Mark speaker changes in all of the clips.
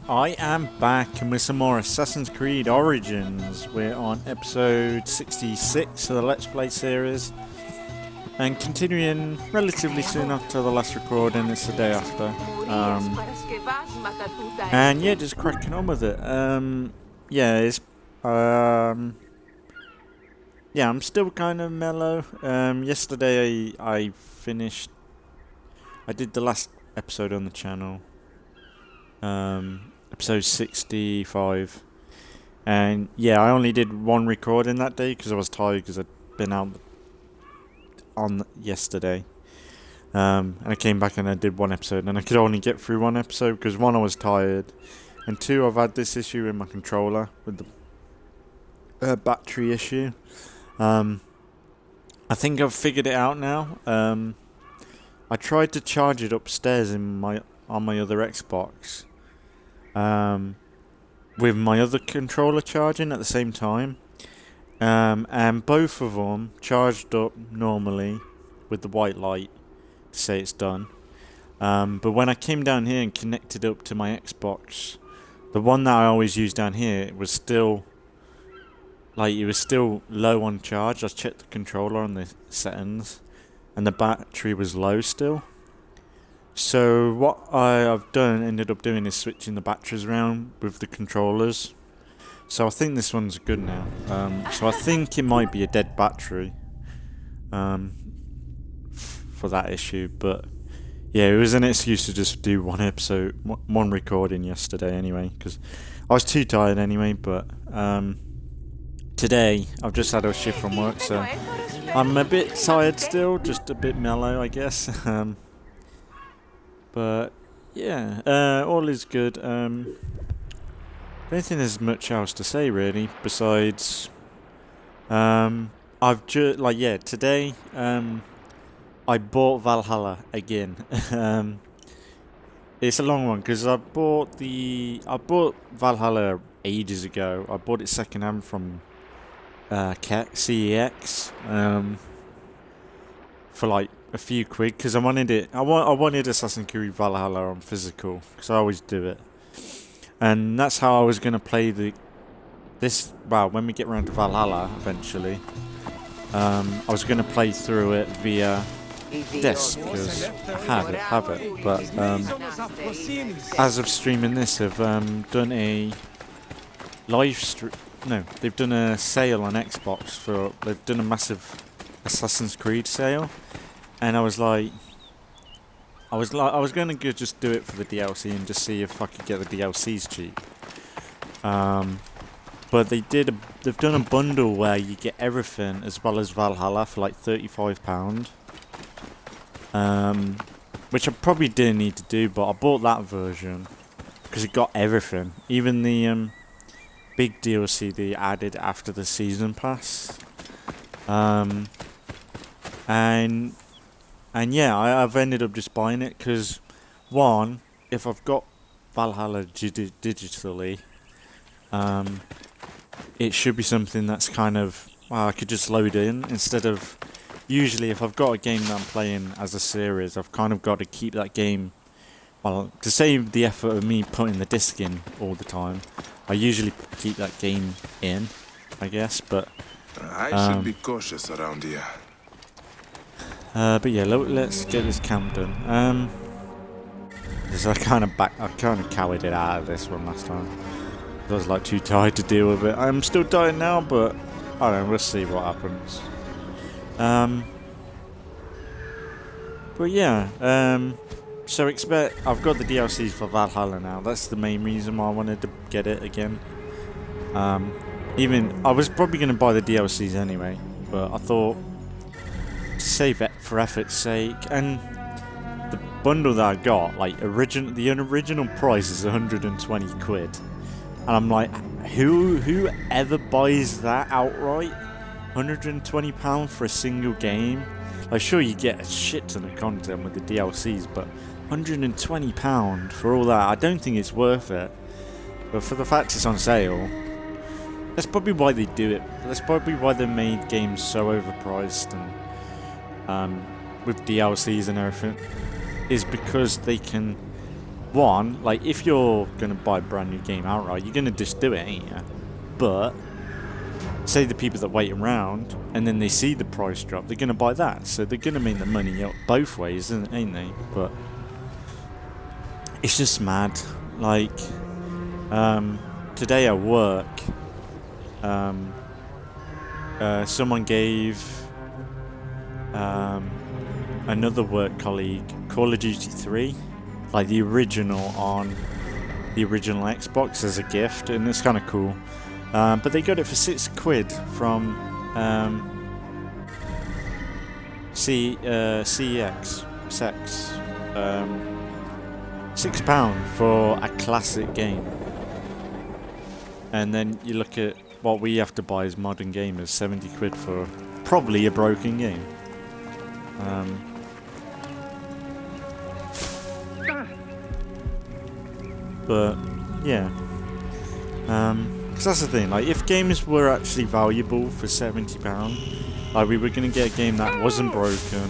Speaker 1: I am back with some more Assassin's Creed Origins. We're on episode 66 of the Let's Play series, and continuing relatively soon after the last recording. It's the day after, and yeah, just cracking on with it. I'm still kind of mellow. Yesterday I did the last episode on the channel. Episode 65, and yeah, I only did one recording that day because I was tired because I'd been out on yesterday, and I came back and I did one episode, and I could only get through one episode because one, I was tired, and two, I've had this issue in my controller with the battery issue. I think I've figured it out now. I tried to charge it upstairs on my other Xbox, with my other controller charging at the same time, and both of them charged up normally with the white light to say it's done. But when I came down here and connected up to my Xbox, the one that I always use down here, it was still low on charge. I checked the controller on the settings, and the battery was low still. So what I've ended up doing is switching the batteries around with the controllers. So I think this one's good now. So I think it might be a dead battery for that issue. But yeah, it was an excuse to just do one recording yesterday anyway, because I was too tired anyway. But today I've just had a shift from work, so I'm a bit tired still, just a bit mellow, I guess. But yeah, all is good. I don't think there's much else to say really, besides today I bought Valhalla again. It's a long one because I bought Valhalla ages ago. I bought it secondhand from CEX for like a few quid, because I wanted Assassin's Creed Valhalla on physical, because I always do it, and that's how I was going to play when we get around to Valhalla eventually. I was going to play through it via disc, because I have it, but as of streaming this, I've done a live stream. No, they've done a sale on Xbox they've done a massive Assassin's Creed sale. And I was going to just do it for the DLC and just see if I could get the DLCs cheap. But they've done a bundle where you get everything as well as Valhalla for like £35. Which I probably didn't need to do, but I bought that version because it got everything, even the big DLC they added after the season pass. And yeah, I've ended up just buying it because, one, if I've got Valhalla digitally, it should be something that's kind of, I could just load in, instead of, usually if I've got a game that I'm playing as a series, I've kind of got to keep that game, to save the effort of me putting the disc in all the time, I usually keep that game in, I guess, but
Speaker 2: I should be cautious around here.
Speaker 1: But yeah, let's get this camp done. Because I kind of cowered it out of this one last time. I was like too tired to deal with it. I'm still tired now, but I don't know, we'll see what happens. But yeah, so I've got the DLCs for Valhalla now. That's the main reason why I wanted to get it again. Even I was probably going to buy the DLCs anyway, but I thought, save it for effort's sake, and the bundle that I got, like the original price is 120 quid, and I'm like, who ever buys that outright? £120 for a single game? Like, sure, you get a shit ton of content with the DLCs, but £120 for all that, I don't think it's worth it. But for the fact it's on sale, that's probably why they do it. That's probably why they made games so overpriced and with DLCs and everything, is because they can one, like, if you're gonna buy a brand new game outright, you're gonna just do it, ain't you? But say the people that wait around and then they see the price drop, they're gonna buy that, so they're gonna make the money up both ways, ain't they? But it's just mad. Like, today at work, someone gave another work colleague Call of Duty 3, like the original on the original Xbox, as a gift, and it's kind of cool. But they got it for £6 from CEX. £6 for a classic game. And then you look at what we have to buy as modern gamers, £70 for probably a broken game. But yeah, because that's the thing. Like, if games were actually valuable for £70, like, we were gonna get a game that wasn't broken,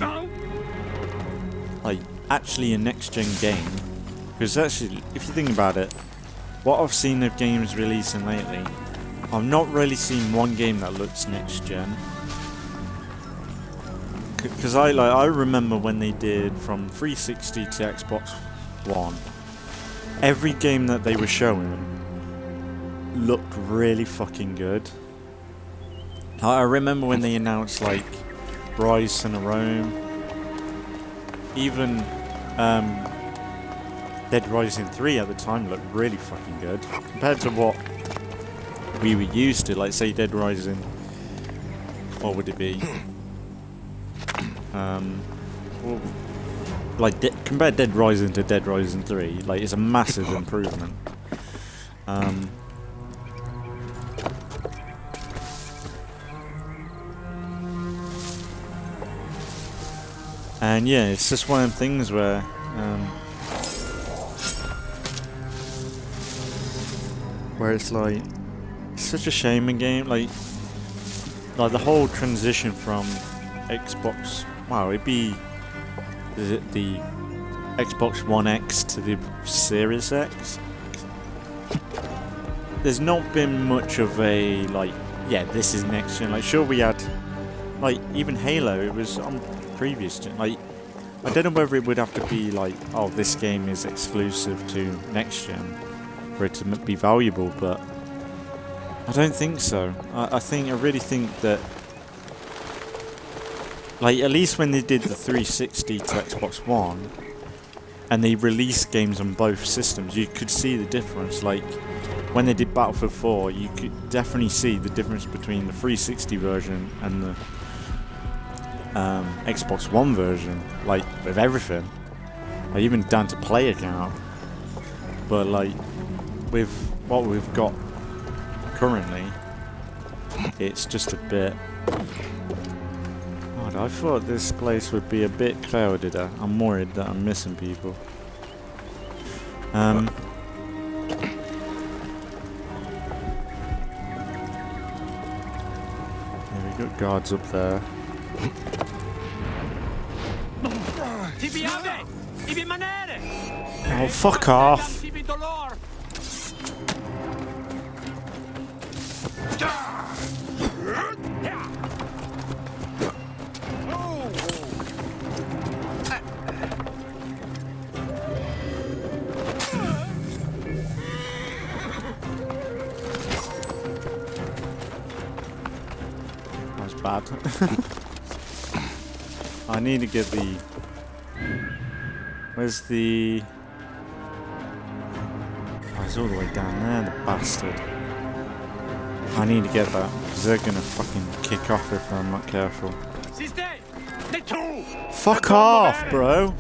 Speaker 1: like actually a next-gen game. Because actually, if you think about it, what I've seen of games releasing lately, I've not really seen one game that looks next-gen. Because I remember when they did from 360 to Xbox One, every game that they were showing looked really fucking good. I remember when they announced like Rise and Rome, even Dead Rising 3 at the time looked really fucking good compared to what we were used to. Like, say Dead Rising, what would it be? Well, like, compare Dead Rising to Dead Rising 3, like, it's a massive improvement. And yeah, it's just one of them things where it's like, it's such a shame in game, like the whole transition from Xbox, wow, it'd be the Xbox One X to the Series X. There's not been much of a, like, yeah, this is next gen. Like, sure, we had, like, even Halo, it was on previous gen. Like, I don't know whether it would have to be like, oh, this game is exclusive to next gen for it to be valuable, but I don't think so. I really think that, like, at least when they did the 360 to Xbox One, and they released games on both systems, you could see the difference. Like, when they did Battlefield 4, you could definitely see the difference between the 360 version and the Xbox One version, like, with everything, like, even down to player count. But, like, with what we've got currently, it's just a bit... God, I thought this place would be a bit clouded. I'm worried that I'm missing people. Yeah, we got guards up there. Oh, fuck off! That's bad. I need to get the... Where's the... Oh, it's all the way down there, the bastard. I need to get that, because they're gonna fucking kick off if I'm not careful. Fuck off, bro!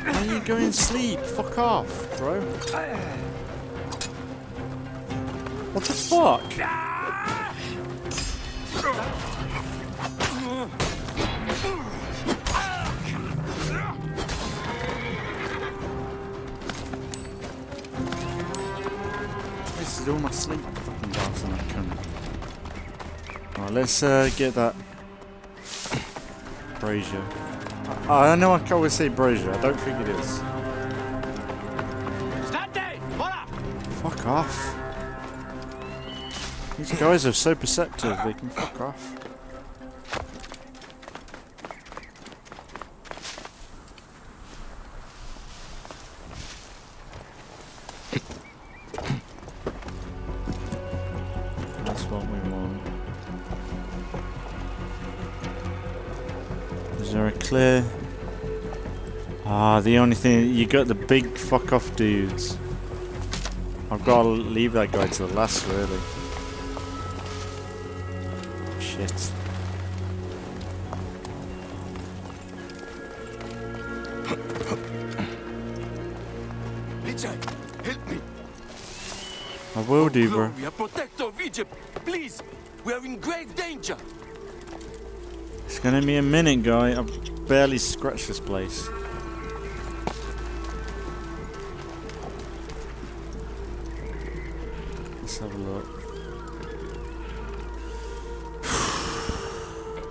Speaker 1: Why are you going to sleep? Fuck off, bro. What the fuck? still in my sleep. Fucking bastard, that cunt. Alright, let's get that brazier. I know I always say brazier. I don't think it is. Fuck off. These guys are so perceptive. They can fuck off. That's what we want. Is there a clear? Ah, the only thing, you got the big fuck off dudes. I've got to leave that guy to the last, really. Shit.
Speaker 3: Richard, help me.
Speaker 1: I will do, bro.
Speaker 3: We are protector of Egypt. Please, we are in grave danger.
Speaker 1: It's gonna be a minute, guy. I've barely scratched this place. Let's have a look.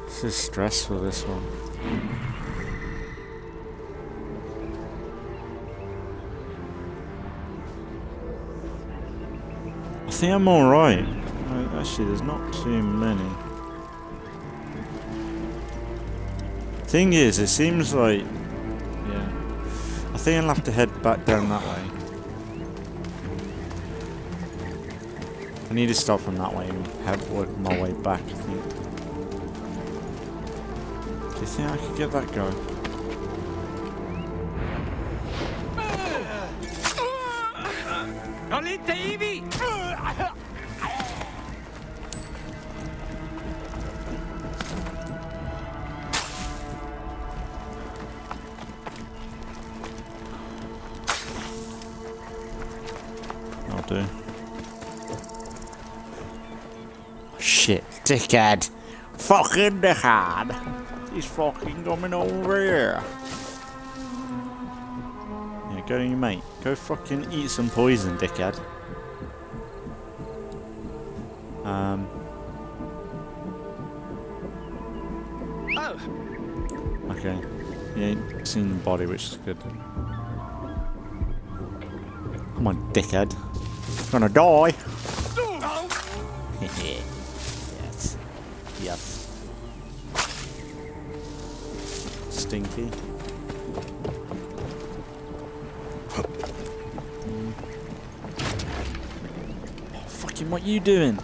Speaker 1: This is stressful, this one. I think I'm alright. Actually, there's not too many. Thing is, it seems like... yeah. I think I'll have to head back down that way. I need to start from that way and work my way back, I think. Do you think I could get that guy? I'll do. Shit, dickhead. Fucking dickhead. He's fucking coming over here. Yeah, go to your mate. Go fucking eat some poison, dickhead. Okay. You ain't seen the body, which is good. Come on, dickhead. You're gonna die. Yes. Yes. Stinky. Fucking what you doing?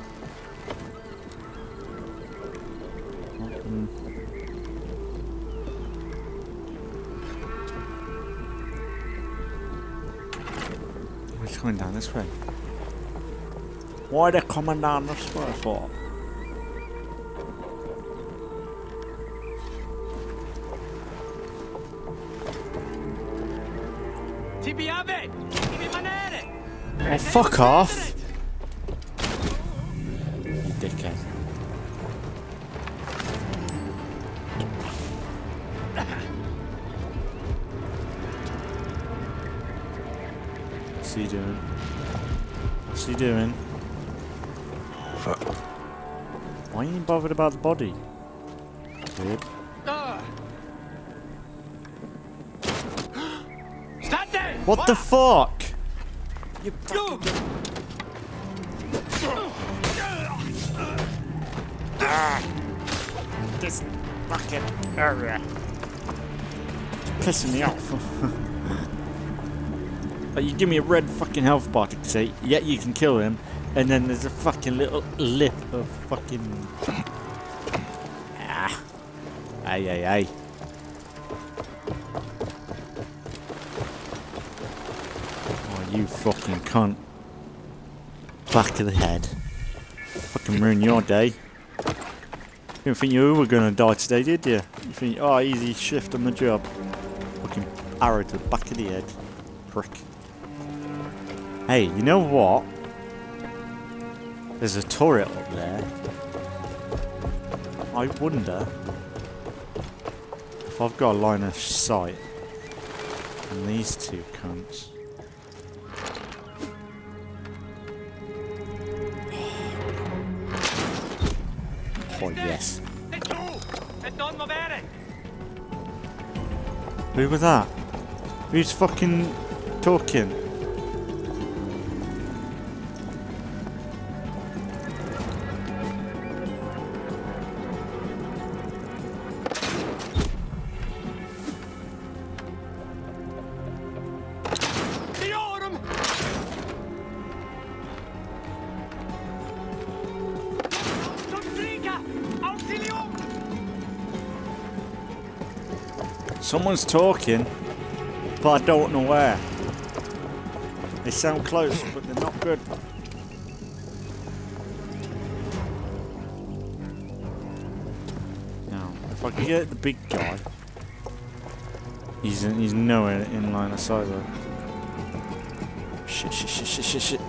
Speaker 1: He's coming down this way. Why are they coming down this way for? Oh, fuck off! You dickhead. What's he doing? What's he doing? Why are you bothered about the body? Weird. What the fuck? You fucking... This fucking area. It's pissing me off. Like, you give me a red fucking health bar to say, yeah, you can kill him, and then there's a fucking little lip of fucking... Ah. Ay, ay, ay. You fucking cunt. Back of the head. Fucking ruin your day. You didn't think you were gonna die today, did you? You think, oh, easy shift on the job. Fucking arrow to the back of the head. Prick. Hey, you know what? There's a turret up there. I wonder if I've got a line of sight on these two cunts. Yes.
Speaker 3: E tu! E non muovere!
Speaker 1: Who was that? Who's fucking talking?
Speaker 3: Diorum! Confriga! Auxilium!
Speaker 1: Someone's talking, but I don't know where. They sound close, but they're not good. Now, if I can get the big guy, he's nowhere in line of sight though. Shit.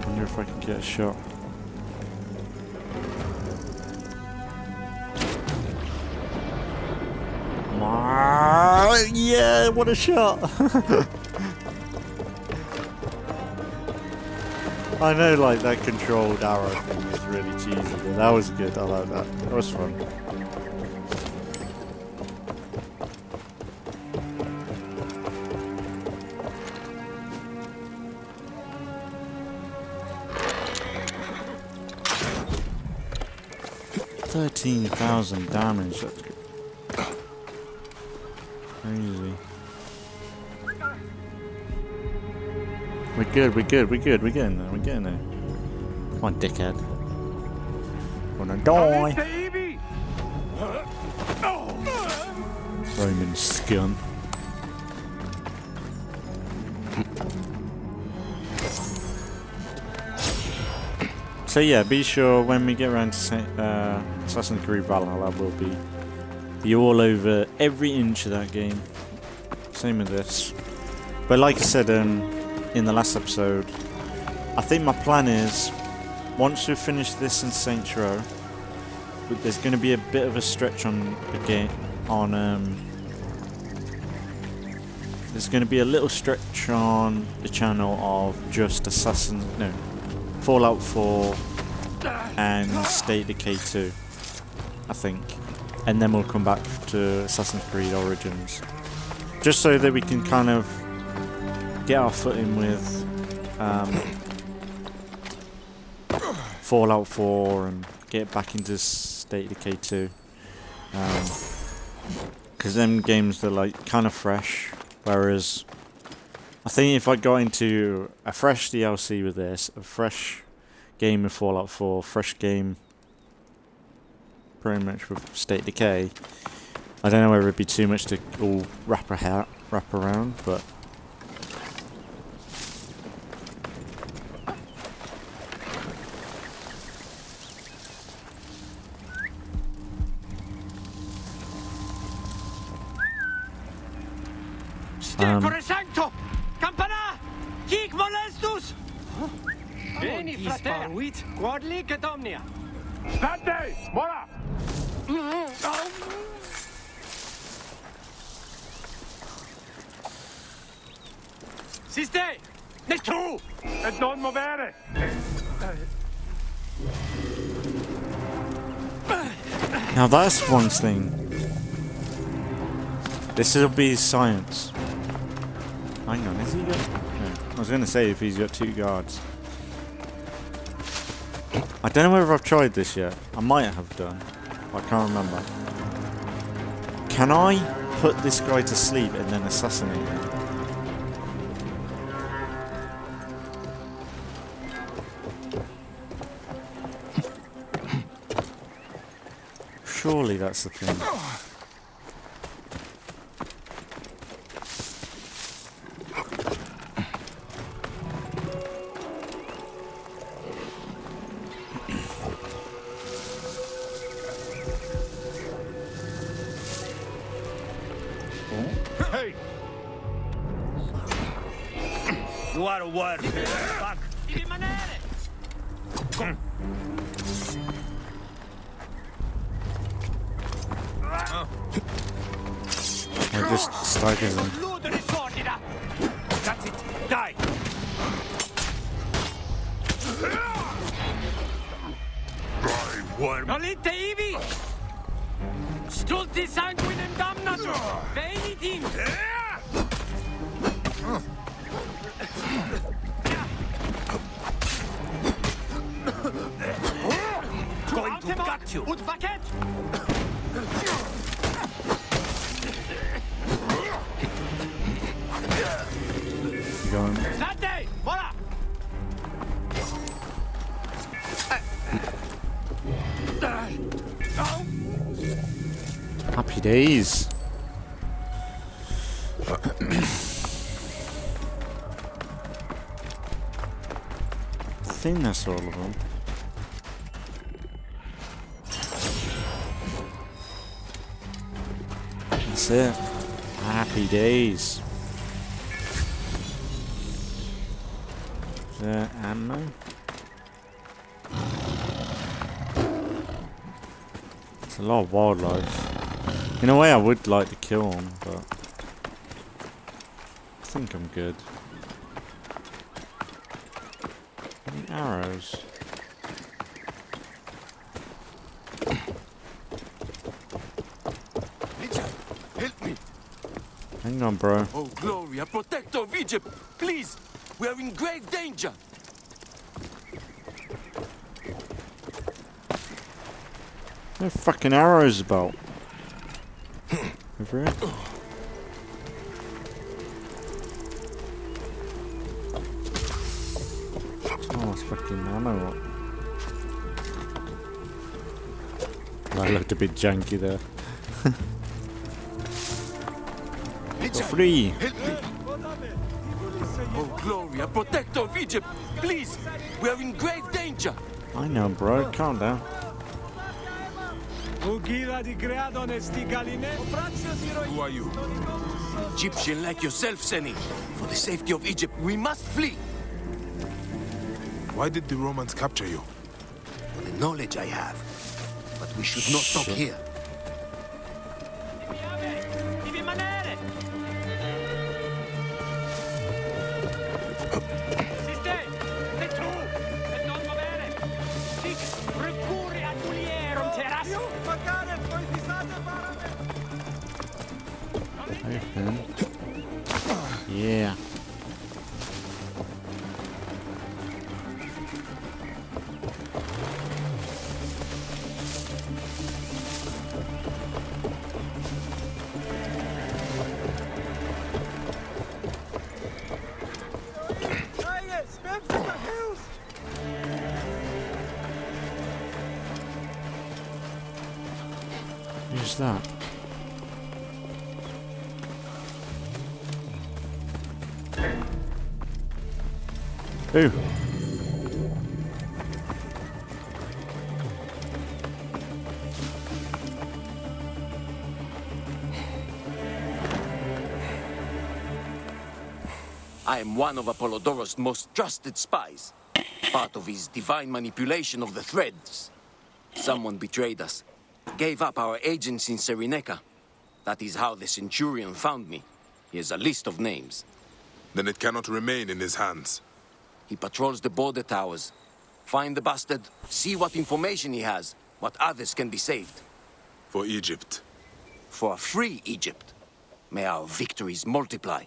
Speaker 1: Wonder if I can get a shot. Yeah, what a shot! I know, like, that controlled arrow thing is really cheesy, but that was good. I like that. That was fun. $13,000 damage. That's good. Crazy. We're good. We're getting there. Come on, dickhead. Gonna die. Roman scum. So yeah, be sure when we get around to Assassin's Creed Valhalla, we'll be all over every inch of that game. Same with this. But like I said in the last episode, I think my plan is, once we finish this in Saints Row, there's going to be a bit of a stretch on the game. There's going to be a little stretch on the channel of just Fallout 4 and State of Decay 2, I think. And then we'll come back to Assassin's Creed Origins. Just so that we can kind of get our foot in with Fallout 4 and get back into State of Decay 2. Because them games are like kind of fresh, whereas I think if I got into a fresh DLC with this, a fresh game with Fallout 4, fresh game pretty much with State of Decay, I don't know whether it'd be too much to all wrap around, but
Speaker 3: Sancto! Campana! Hic molestus! Veni, frater! Quod licet omnia!
Speaker 2: State! Mora!
Speaker 3: Siste! Ne tu!
Speaker 2: E non muovere!
Speaker 1: now that's one thing. This will be science. Hang on, is he got... No. I was going to say if he's got 2 guards. I don't know whether I've tried this yet. I might have done. I can't remember. Can I put this guy to sleep and then assassinate him? Surely that's the thing.
Speaker 2: Hey!
Speaker 3: You are a word. Fuck! Di rimanere!
Speaker 1: I just staggers him.
Speaker 3: That's it. Die. Worm.
Speaker 4: Nolite ibi! Stulti sanguinem damnatur! Venitim!
Speaker 3: Going to gut you.
Speaker 4: Ut vacet!
Speaker 1: Going.
Speaker 4: Sate! Voilà!
Speaker 1: Happy days. I think that's all of them. That's it. Happy days. Is there ammo? It's a lot of wildlife. In a way I would like to kill them, but I think I'm good. Any arrows?
Speaker 3: Richard, help me.
Speaker 1: Hang on, bro.
Speaker 3: Oh, Gloria, protector of Egypt. Please, we are in grave danger.
Speaker 1: No fucking arrows about. Over here. Oh, it's fucking ammo. That looked a bit janky there.
Speaker 3: Richard,
Speaker 1: Free.
Speaker 3: help me. Oh, Gloria, protector of Egypt. Please, we are in grave danger.
Speaker 1: I know, bro. Calm down.
Speaker 3: Who are you? Egyptian like yourself, Seni. For the safety of Egypt, we must flee.
Speaker 5: Why did the Romans capture you?
Speaker 3: For the knowledge I have. But we should not stop
Speaker 1: Shit.
Speaker 3: here.
Speaker 4: Devi rimanere! Siste! E tu! E non muovere! Sic! Recurri ad mulierum teras!
Speaker 1: Open. Yeah. Who's that? Ooh.
Speaker 3: I am one of Apollodorus' most trusted spies. Part of his divine manipulation of the threads. Someone betrayed us. Gave up our agents in Cyrenaica. That is how the Centurion found me. He has a list of names.
Speaker 5: Then it cannot remain in his hands.
Speaker 3: He patrols the border towers. Find the bastard, see what information he has, what others can be saved.
Speaker 5: For Egypt.
Speaker 3: For a free Egypt. May our victories multiply.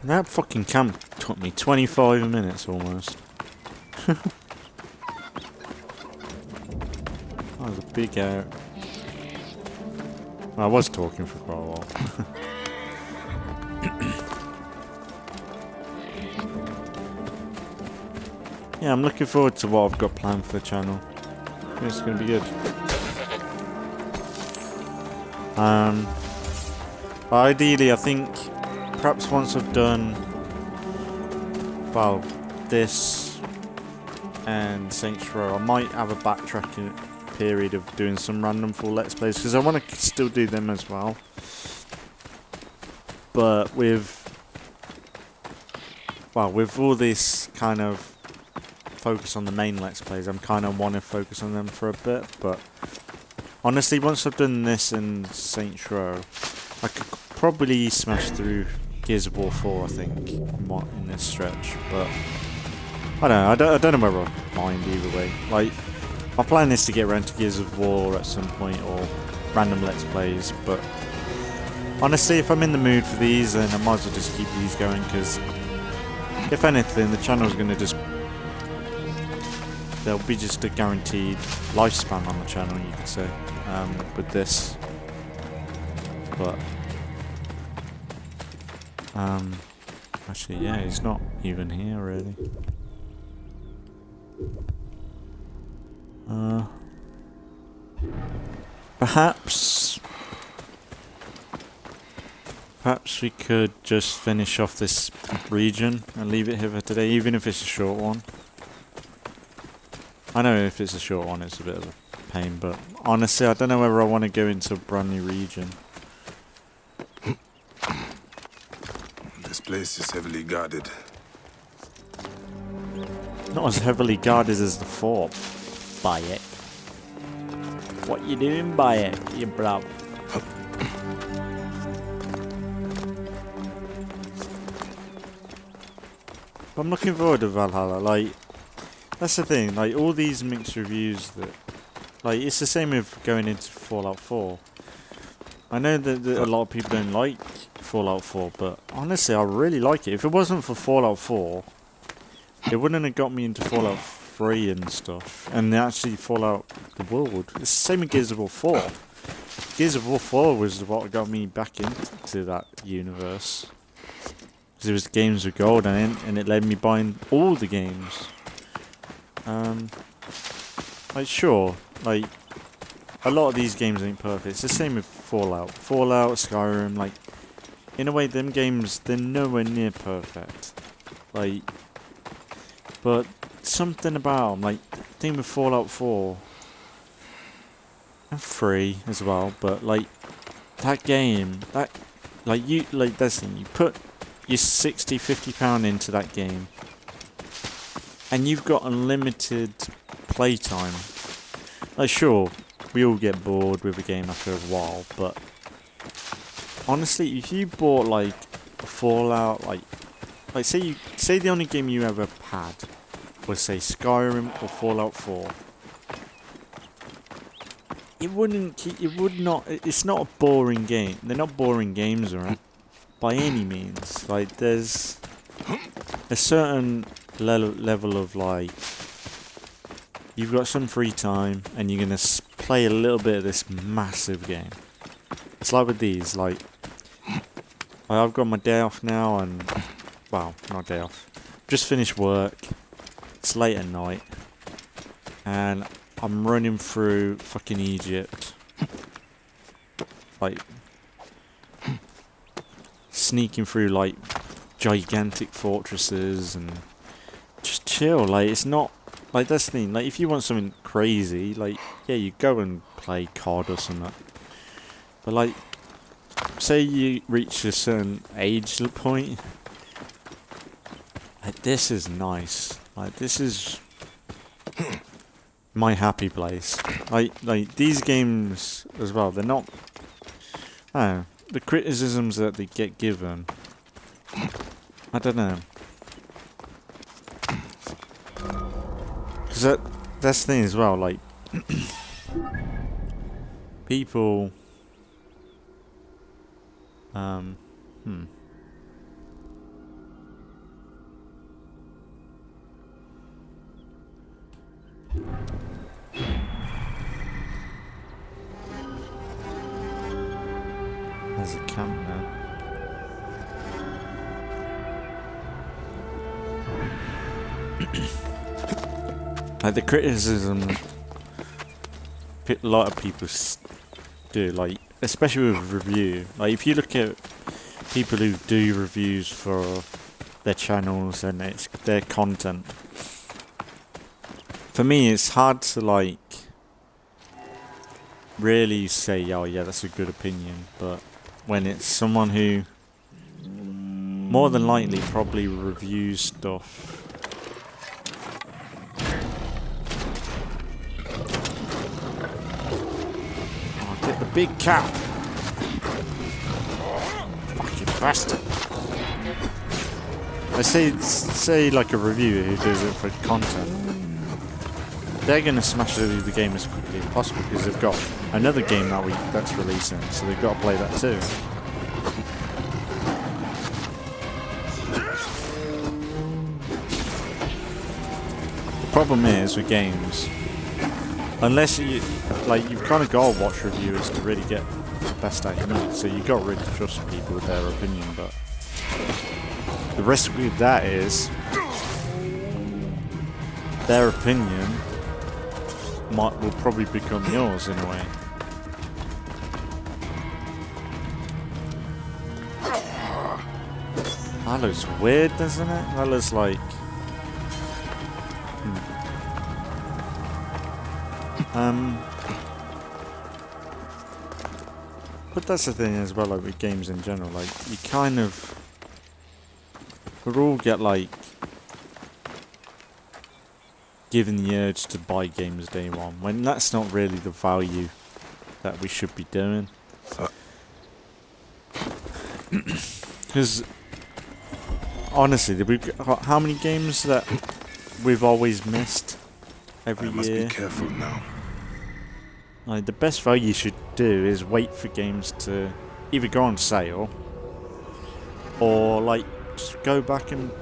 Speaker 1: That fucking camp took me 25 minutes almost. That was a big out. I was talking for quite a while. Yeah, I'm looking forward to what I've got planned for the channel. I think it's going to be good. Ideally, I think perhaps once I've done, well, this and Saints Row, I might have a backtracking period of doing some random full Let's Plays, because I want to still do them as well. But with well, with all this kind of focus on the main Let's Plays, I'm kind of want to focus on them for a bit, but honestly, once I've done this and Saints Row, I could probably smash through Gears of War 4, I think, in this stretch, but I don't know whether I mind either way. Like, my plan is to get around to Gears of War at some point, or random Let's Plays, but honestly, if I'm in the mood for these, then I might as well just keep these going, because if anything, the channel's going to just... there'll be just a guaranteed lifespan on the channel, you could say, with this. But... actually, yeah, he's not even here, really. Perhaps we could just finish off this region and leave it here for today, even if it's a short one. I know if it's a short one it's a bit of a pain, but honestly I don't know whether I want to go into a brand new region.
Speaker 5: This place is heavily guarded.
Speaker 1: Not as heavily guarded as the fort, Bayek. What you doing, Bayek, you bruv? I'm looking forward to Valhalla. Like, that's the thing. Like, all these mixed reviews that, like, it's the same with going into Fallout 4. I know that a lot of people don't like Fallout 4, but honestly, I really like it. If it wasn't for Fallout 4, it wouldn't have got me into Fallout 3 and stuff, and actually Fallout the world. It's the same with Gears of War 4. Gears of War 4 was what got me back into that universe. Because it was games with gold and it led me buying all the games. Like, sure, like, a lot of these games ain't perfect. It's the same with Fallout, Skyrim, like, in a way, them games, they're nowhere near perfect. Like, but something about them, like, the thing with Fallout 4, and 3 as well, but, like, that game, that, like, that's the thing, you put your £60–50 into that game, and you've got unlimited playtime. Like, sure, we all get bored with a game after a while, but honestly, if you bought, like, a Fallout, like say the only game you ever had was, say, Skyrim or Fallout 4, it's not a boring game. They're not boring games, right? By any means. Like, there's a certain level of, like, you've got some free time and you're gonna play a little bit of this massive game. It's like with these, like, I've got my day off now, and, well, not day off, just finished work, it's late at night, and I'm running through fucking Egypt, like, sneaking through, like, gigantic fortresses, and just chill. Like, it's not, like, that's the thing, like, if you want something crazy, like, yeah, you go and play COD or something, but, like, say you reach a certain age point, like, this is nice. Like, this is my happy place. Like these games as well, they're not, I don't know, the criticisms that they get given, I don't know. Because that's the thing as well, like, people, There's a camp now. Like, the criticism a lot of people do, like, especially with review. Like, if you look at people who do reviews for their channels and it's their content, for me it's hard to, like, really say, oh yeah, that's a good opinion, but when it's someone who more than likely probably review stuff. Oh, get the big cat! Fucking bastard! I say like a reviewer who does it for content. They're gonna smash through the game as quickly as possible because they've got another game that's releasing, so they've got to play that too. The problem is with games, unless you've kind of got to watch reviewers to really get the best out of them, so you've got to really trust people with their opinion, but the risk with that is their opinion will probably become yours in a way. That looks weird, doesn't it? That looks like... But that's the thing as well, like with games in general, like you kind of... We'll all get like... given the urge to buy games day one, when that's not really the value that we should be doing. Because honestly, how many games that we've always missed every year?
Speaker 5: I must be careful now.
Speaker 1: Like the best value you should do is wait for games to either go on sale or like just go back and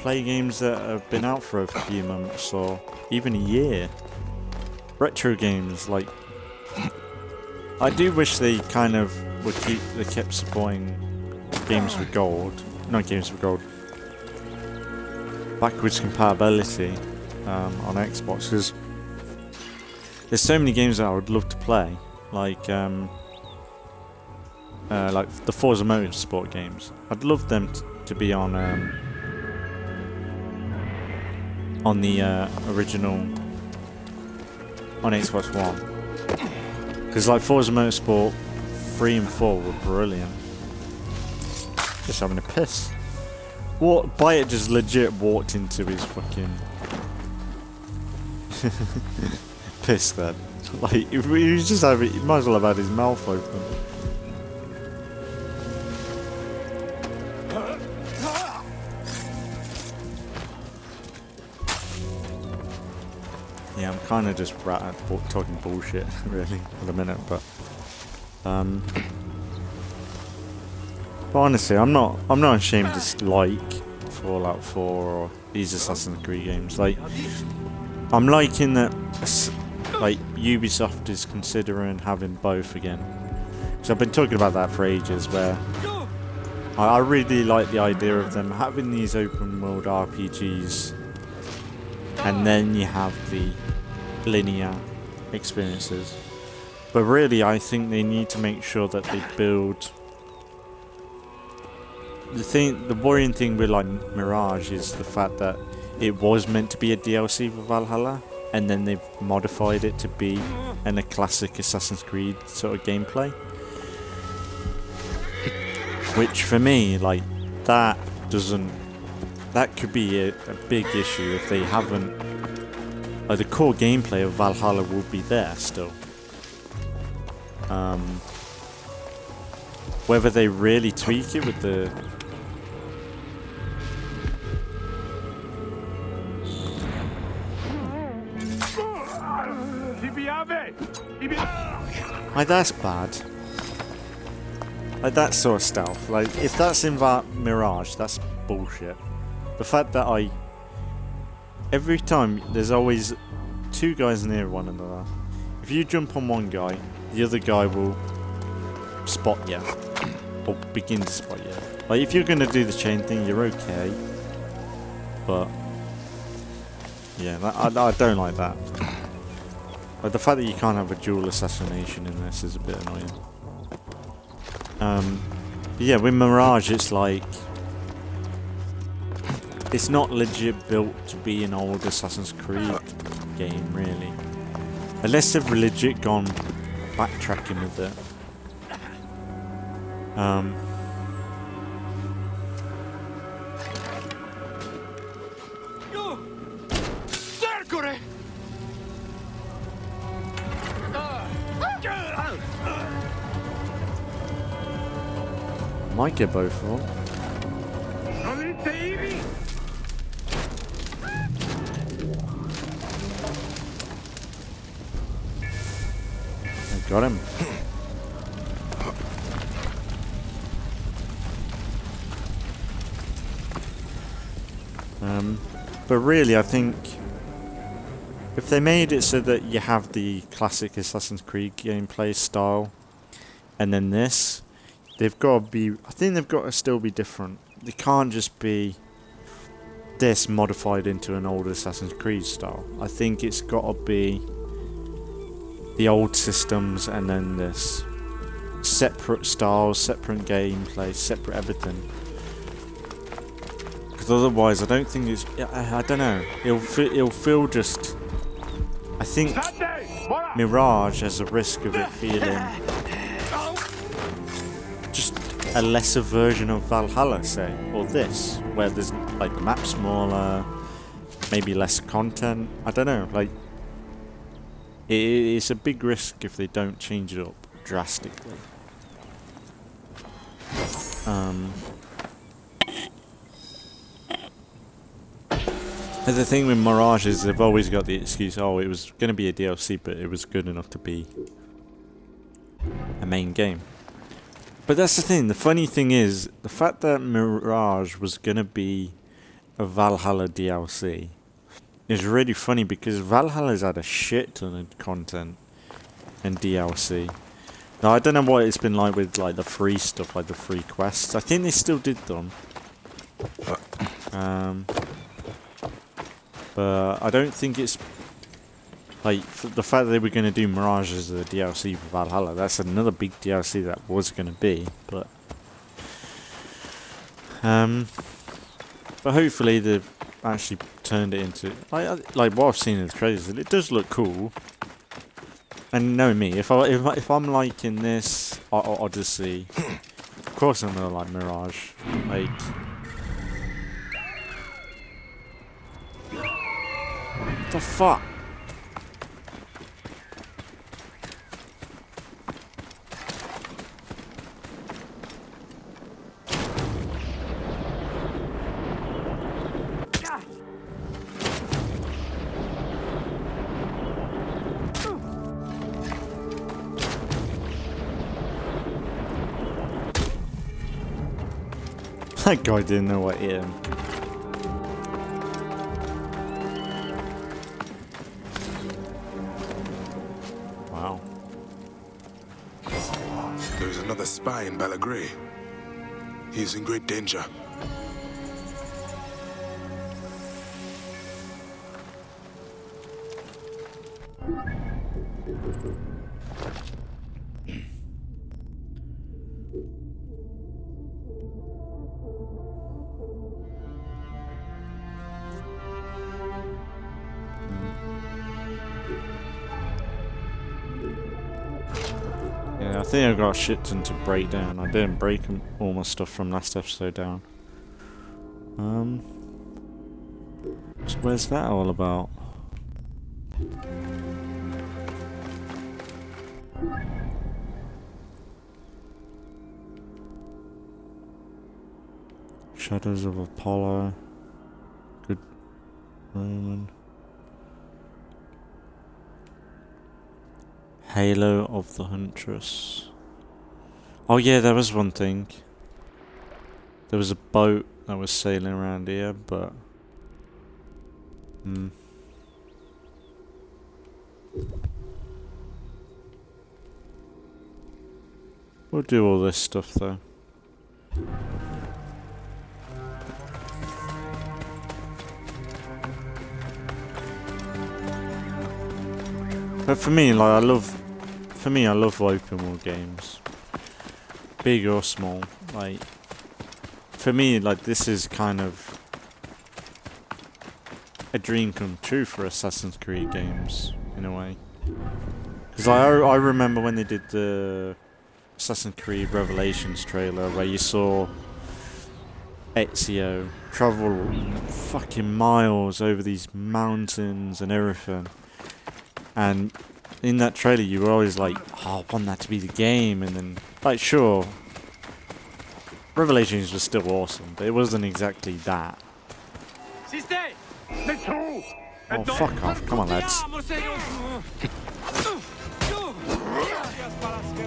Speaker 1: play games that have been out for a few months or even a year. Retro games, like I do wish they kind of kept supporting games with gold, not games with gold, backwards compatibility on Xbox, because there's so many games that I would love to play, like the Forza Motorsport games. I'd love them to be on the original on Xbox One, because like Forza Motorsport 3 and 4 were brilliant. Just having a piss. Bayek just legit walked into his fucking piss then. Like he was just having, he might as well have had his mouth open. Yeah, I'm kind of just talking bullshit, really, for the minute, but honestly, I'm not ashamed to like Fallout 4 or these Assassin's Creed games. Like, I'm liking that, like, Ubisoft is considering having both again. So I've been talking about that for ages, where I really like the idea of them having these open world RPGs, and then you have the linear experiences. But really, I think they need to make sure that they build... The worrying thing with like Mirage is the fact that it was meant to be a DLC for Valhalla, and then they've modified it to be a classic Assassin's Creed sort of gameplay. Which for me, like, that could be a big issue if they haven't... the core gameplay of Valhalla will be there still. Whether they really tweak it with the... Like, that's bad. Like, that sort of stuff. Like, if that's in Mirage, that's bullshit. The fact that every time, there's always two guys near one another. If you jump on one guy, the other guy will spot you. Or begin to spot you. Like, if you're going to do the chain thing, you're okay. But, yeah, I don't like that. Like, the fact that you can't have a dual assassination in this is a bit annoying. But yeah, with Mirage, it's like... It's not legit built to be an old Assassin's Creed game, really. Unless they've legit gone backtracking with it.
Speaker 3: Corre!
Speaker 1: Might get both of them.
Speaker 2: Non inseguimi!
Speaker 1: I got him. But really, I think if they made it so that you have the classic Assassin's Creed gameplay style, and then this, they've got to be. I think they've got to still be different. They can't just be this modified into an old Assassin's Creed style. I think it's got to be the old systems and then this separate styles, separate gameplay, separate everything. Because otherwise, I don't think it's. I don't know. It'll feel just. I think Mirage has a risk of it feeling just a lesser version of Valhalla, say, or this, where there's like the map smaller, maybe less content. I don't know. Like, it's a big risk if they don't change it up drastically. And the thing with Mirage is they've always got the excuse, oh, it was going to be a DLC, but it was good enough to be a main game. But that's the thing, the funny thing is, the fact that Mirage was going to be a Valhalla DLC is really funny because Valhalla's had a shit ton of content and DLC. Now, I don't know what it's been like with like the free stuff, like the free quests. I think they still did them. But I don't think it's like the fact that they were going to do Mirage as a DLC for Valhalla. That's another big DLC that was going to be, but hopefully they've actually turned it into like what I've seen in the trailers. It does look cool. And knowing me, if I'm liking this Odyssey, of course I'm gonna like Mirage. Like. What the fuck? That guy didn't know what hit him.
Speaker 5: There's another spy in Balagrey. He's in great danger.
Speaker 1: I think I've got a shit ton to break down. I didn't break all my stuff from last episode down. So where's that all about? Shadows of Apollo. Good Roman. Halo of the Huntress. Oh yeah, there was one thing. There was a boat that was sailing around here, but we'll do all this stuff though. But for me, like I love open world games, big or small. Like for me, like this is kind of a dream come true for Assassin's Creed games in a way. Because I remember when they did the Assassin's Creed Revelations trailer, where you saw Ezio, travel fucking miles over these mountains and everything. And in that trailer, you were always like, "Oh, I want that to be the game," and then, like, sure, Revelations was still awesome, but it wasn't exactly that. Oh, fuck off! Come on, lads.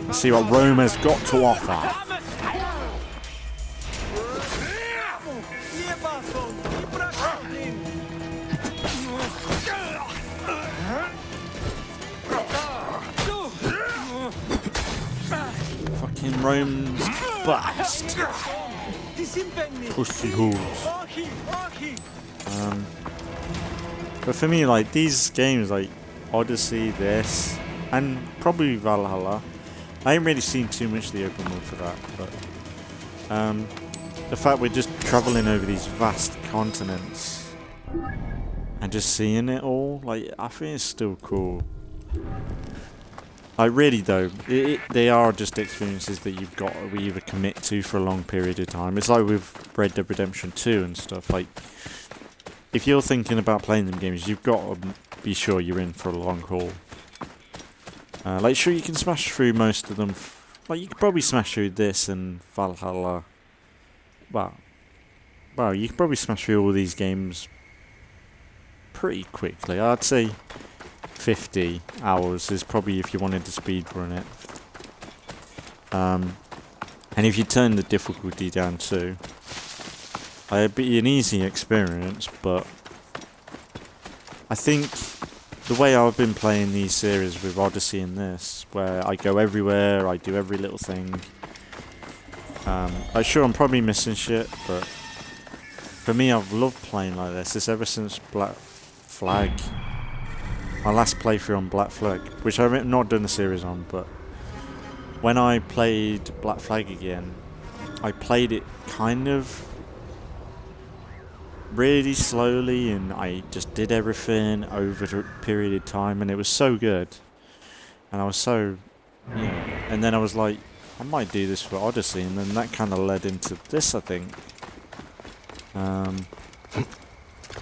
Speaker 1: Let's see what Rome has got to offer. Fucking Rome's bust. Pussy holes. But for me, like, these games, like Odyssey, this, and probably Valhalla, I ain't really seen too much of the open world for that, but the fact we're just travelling over these vast continents and just seeing it all, like, I think it's still cool. Like, really though, they are just experiences that you've got to either commit to for a long period of time. It's like with Red Dead Redemption 2 and stuff, like, if you're thinking about playing them games, you've got to be sure you're in for a long haul. Like, sure, you can smash through most of them. Like, you could probably smash through this and Valhalla. Well, you could probably smash through all these games pretty quickly. I'd say 50 hours is probably if you wanted to speedrun it. And if you turn the difficulty down too, it'd be an easy experience, but I think the way I've been playing these series with Odyssey and this, where I go everywhere, I do every little thing, sure, I'm probably missing shit, but for me, I've loved playing like this. It's ever since Black Flag. My last playthrough on Black Flag, which I've not done the series on, but when I played Black Flag again, I played it kind of really slowly, and I just did everything over a period of time, and it was so good. And I was so, and then I was like, I might do this for Odyssey, and then that kind of led into this, I think. My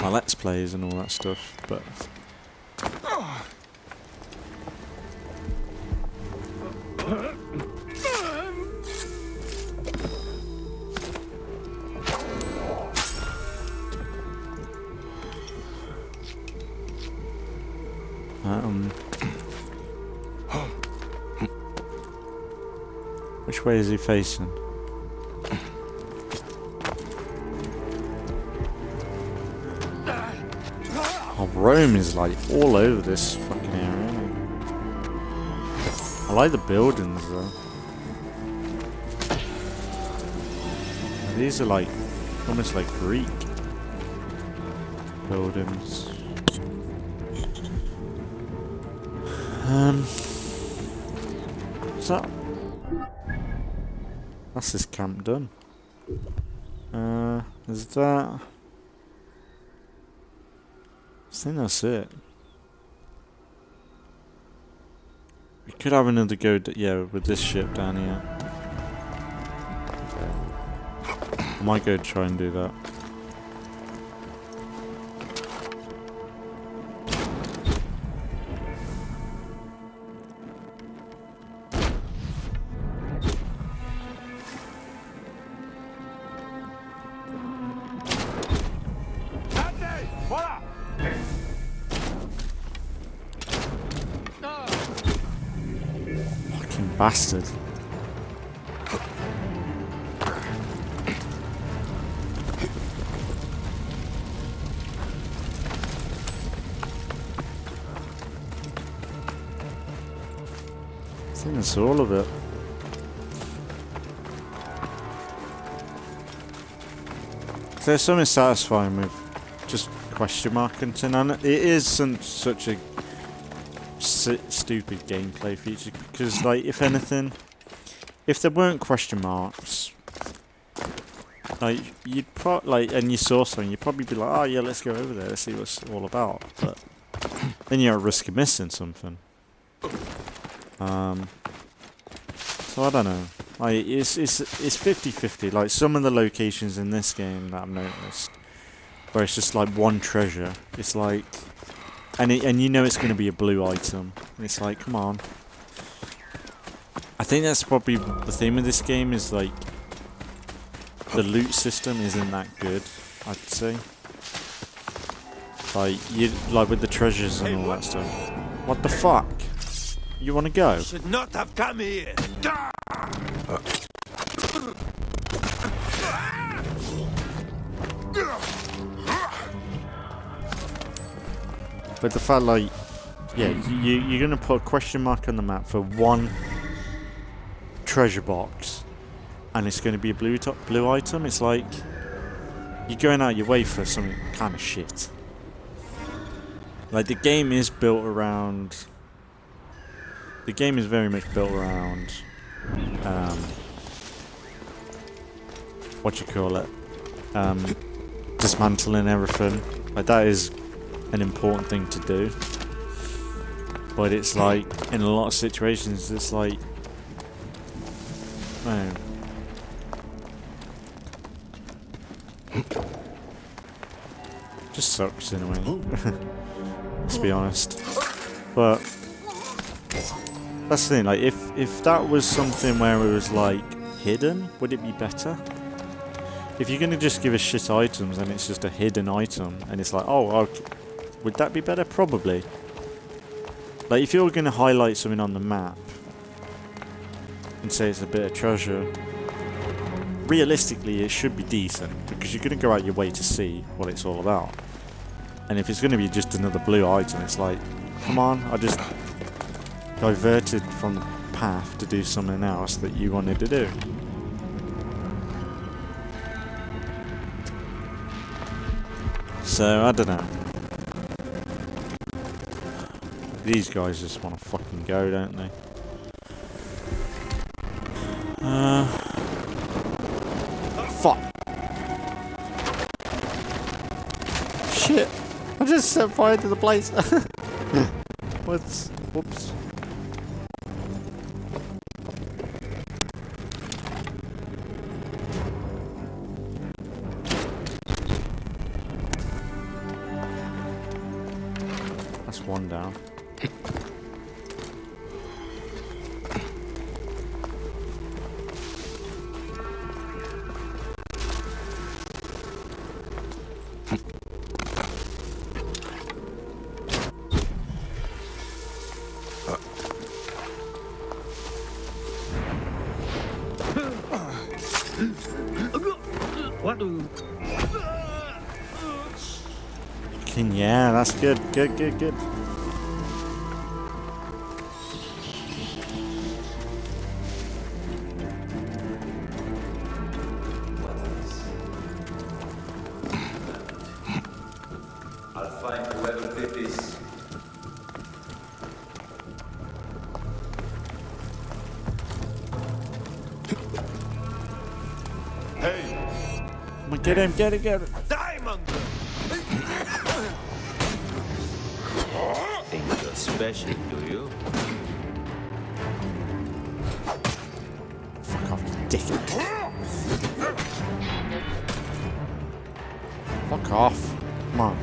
Speaker 1: Let's Plays and all that stuff, but which way is he facing? Oh, Rome is like all over this fucking area. I like the buildings though. These are like almost like Greek buildings. What's that? That's this camp done. Is that? I think that's it. We could have another go, with this ship down here. I might go try and do that. Bastard. I think that's all of it. There's something satisfying with just question mark content, and it is such a stupid gameplay feature, because, like, if anything, if there weren't question marks, like, you'd and you saw something, you'd probably be like, oh yeah, let's go over there, let's see what's it all about, but then you're at risk of missing something. So So I don't know. Like it's 50-50. Like some of the locations in this game that I've noticed, where it's just like one treasure. It's like, and you know it's going to be a blue item. And it's like, come on. I think that's probably the theme of this game is like the loot system isn't that good. I'd say. Like with the treasures and all that stuff. What the fuck? You want to go?
Speaker 2: Should not have come here.
Speaker 1: But the fact, like, yeah, you're gonna put a question mark on the map for one treasure box, and it's gonna be a blue item. It's like you're going out your way for something kind of shit. Like the game is built around. The game is very much built around. What you call it? Dismantling everything. Like that is an important thing to do. But it's like in a lot of situations, it's like, man. Just sucks in a way. Let's be honest. But that's the thing, like if that was something where it was like hidden, would it be better? If you're gonna just give us shit items and it's just a hidden item and it's like, oh, okay, would that be better? Probably. Like if you're gonna highlight something on the map and say it's a bit of treasure, realistically it should be decent because you're gonna go out your way to see what it's all about. And if it's gonna be just another blue item, it's like, come on, I just diverted from the path to do something else that you wanted to do. So, I don't know. These guys just want to fucking go, don't they? Fuck. Shit. I just set fire to the place. Whoops. That's one down. Yeah, that's good. Good.
Speaker 6: I'll find whoever did this.
Speaker 2: Hey!
Speaker 1: Come on, get him.
Speaker 2: Diamond!
Speaker 6: Think you're special, do you?
Speaker 1: Fuck off, you dickhead. Fuck off. Come on.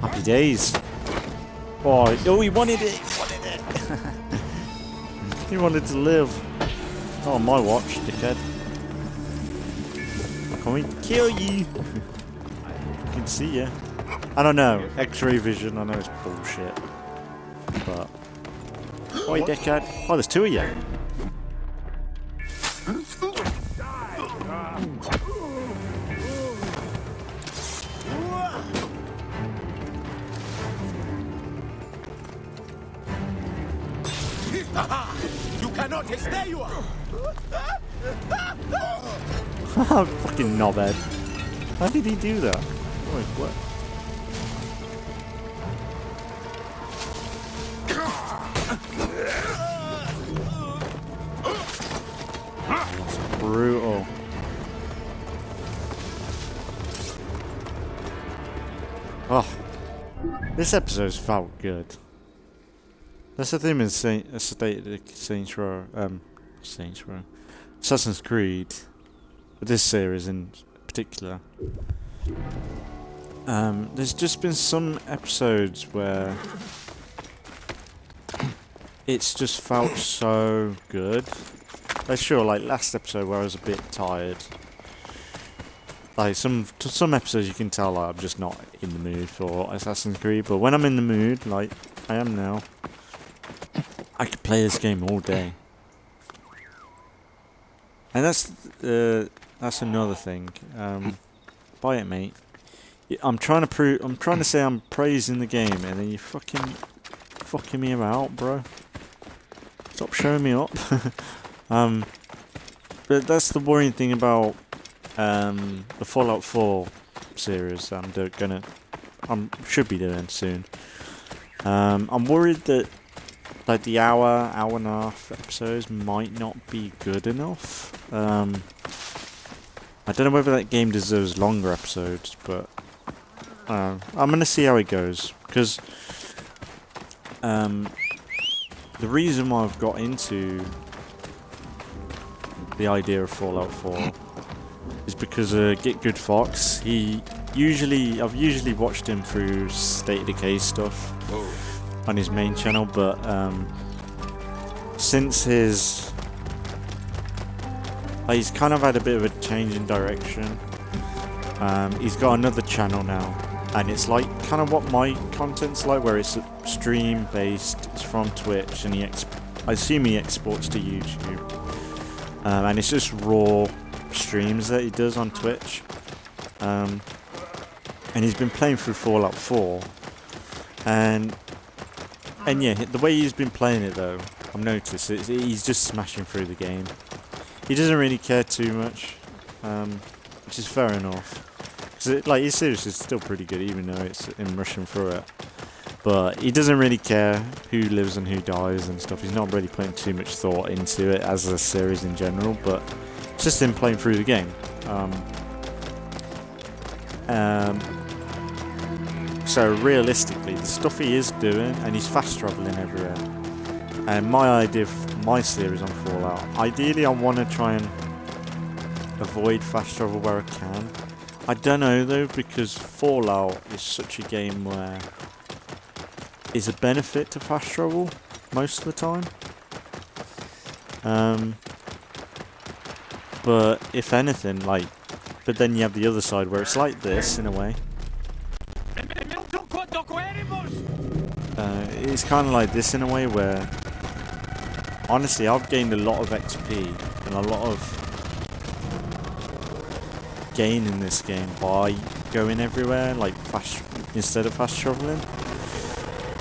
Speaker 1: Happy days. Oh, he wanted it. He wanted to live. Oh, my watch, dickhead. Can we kill you? I can see ya. I don't know. X-ray vision, I know it's bullshit. But... Oi, dickhead. Oh, there's two of you.
Speaker 2: You cannot stay you are!
Speaker 1: Fucking knobhead. How did he do that? Wait, what? That's brutal. Oh, this episode's felt good. That's the thing with Assassin's Creed, with this series in particular. There's just been some episodes where it's just felt so good. Like sure, like last episode where I was a bit tired. Like some episodes you can tell like, I'm just not in the mood for Assassin's Creed, but when I'm in the mood, like I am now, I could play this game all day. And that's another thing. Buy it, mate. I'm trying to say I'm praising the game, and then you fucking me about, bro. Stop showing me up. But that's the worrying thing about the Fallout 4 series that should be doing soon. I'm worried that like the hour and a half episodes might not be good enough. I don't know whether that game deserves longer episodes, but I'm gonna see how it goes, because the reason why I've got into the idea of Fallout 4 is because Get Good Fox. I've usually watched him through State of Decay stuff on his main channel, but since he's kind of had a bit of a change in direction. He's got another channel now, and it's like kind of what my content's like, where it's stream based. It's from Twitch, and I assume he exports to YouTube, and it's just raw streams that he does on Twitch. And he's been playing through Fallout 4, and yeah, the way he's been playing it though, I've noticed he's just smashing through the game. He doesn't really care too much, which is fair enough. Cause his series is still pretty good, even though it's in rushing through it. But he doesn't really care who lives and who dies and stuff. He's not really putting too much thought into it as a series in general, but it's just him playing through the game. So realistically, the stuff he is doing, and he's fast traveling everywhere. And my idea for my series on Fallout, ideally I want to try and avoid fast travel where I can. I don't know though, because Fallout is such a game where it's a benefit to fast travel most of the time. But if anything, but then you have the other side where it's like this in a way. It's kind of like this in a way where, honestly, I've gained a lot of XP and a lot of gain in this game by going everywhere, instead of fast traveling.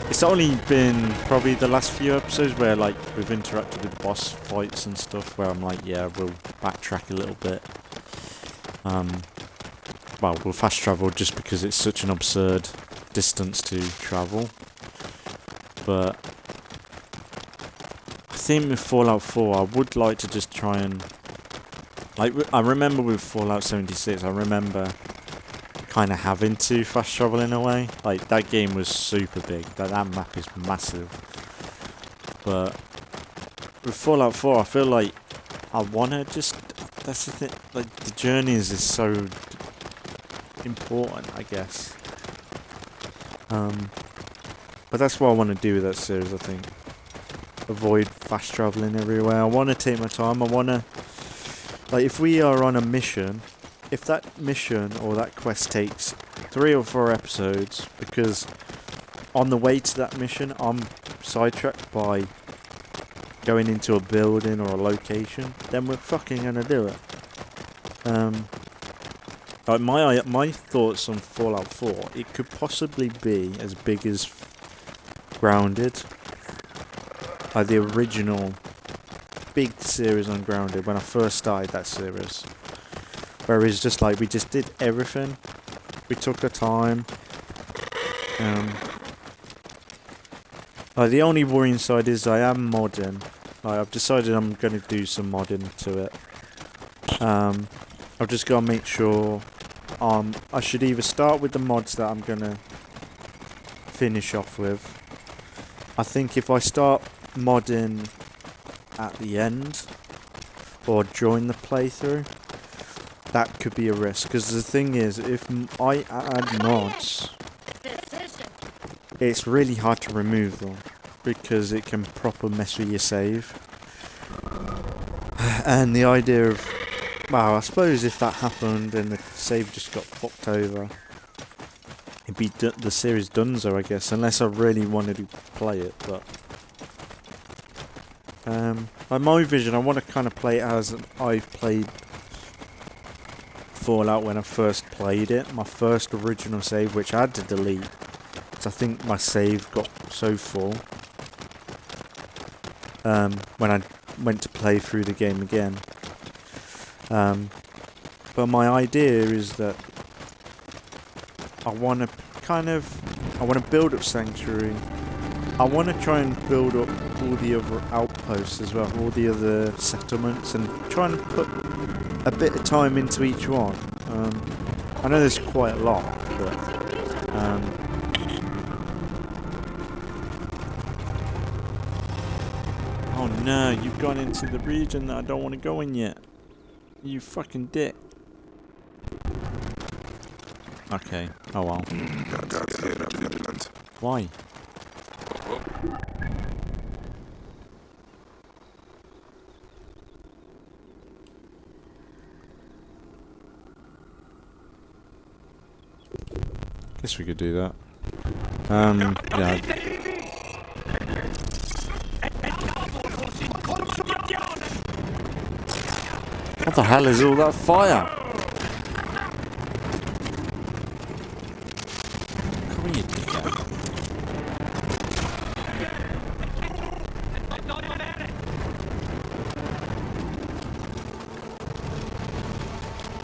Speaker 1: It's only been probably the last few episodes where we've interacted with boss fights and stuff where I'm like, yeah, we'll backtrack a little bit. We'll fast travel just because it's such an absurd distance to travel. But I think with Fallout 4, I would like to just try and... I remember with Fallout 76, I remember kind of having to fast travel in a way. That game was super big. That map is massive. But with Fallout 4, I feel like I want to just... That's the thing. The journeys is so important, I guess. But that's what I want to do with that series, I think. Avoid fast traveling everywhere. I want to take my time. I want to... if we are on a mission, if that mission or that quest takes 3 or 4 episodes, because on the way to that mission, I'm sidetracked by going into a building or a location, then we're fucking gonna do it. My thoughts on Fallout 4, it could possibly be as big as Grounded, the original big series on Grounded when I first started that series, where it's just we just did everything, we took our time. The only worrying side is I am modding. I've decided I'm going to do some modding to it. I've just got to make sure I should either start with the mods that I'm going to finish off with. I think if I start modding at the end or during the playthrough, that could be a risk. Because the thing is, if I add mods, it's really hard to remove them because it can proper mess with your save. And the idea of, well, I suppose if that happened and the save just got fucked over, it'd be the series donezo, I guess, unless I really wanted to play it. But like my vision, I want to kind of play it as I've played Fallout when I first played it. My first original save, which I had to delete, because I think my save got so full when I went to play through the game again. But my idea is that I want to build up Sanctuary. I want to try and build up all the other outposts as well, all the other settlements, and try and put a bit of time into each one. I know there's quite a lot, but oh no, you've gone into the region that I don't want to go in yet. You fucking dick. Okay, oh well. Why? Guess we could do that. Yeah. What the hell is all that fire? Come here, you dickhead.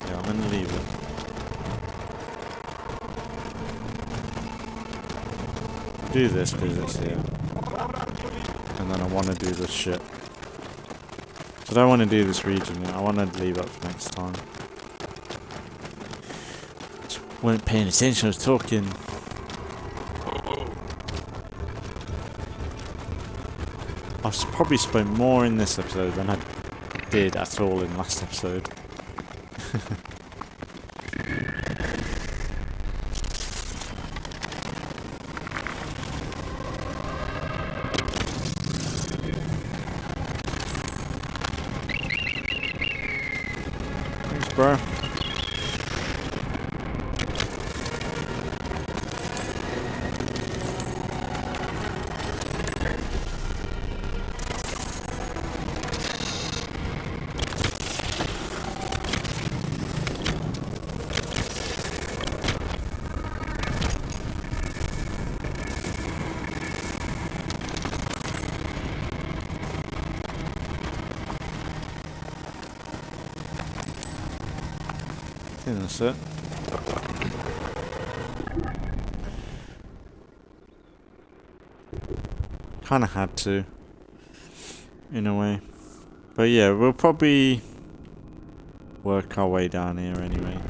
Speaker 1: Yeah, I'm gonna leave it. Do this because it's here. And then I want to do this shit. So I don't want to do this region yet. I want to leave it for next time. Just weren't paying attention, I was talking. I've probably spent more in this episode than I did at all in last episode. Bro. I think that's it. Kinda had to, in a way. But yeah, we'll probably work our way down here anyway.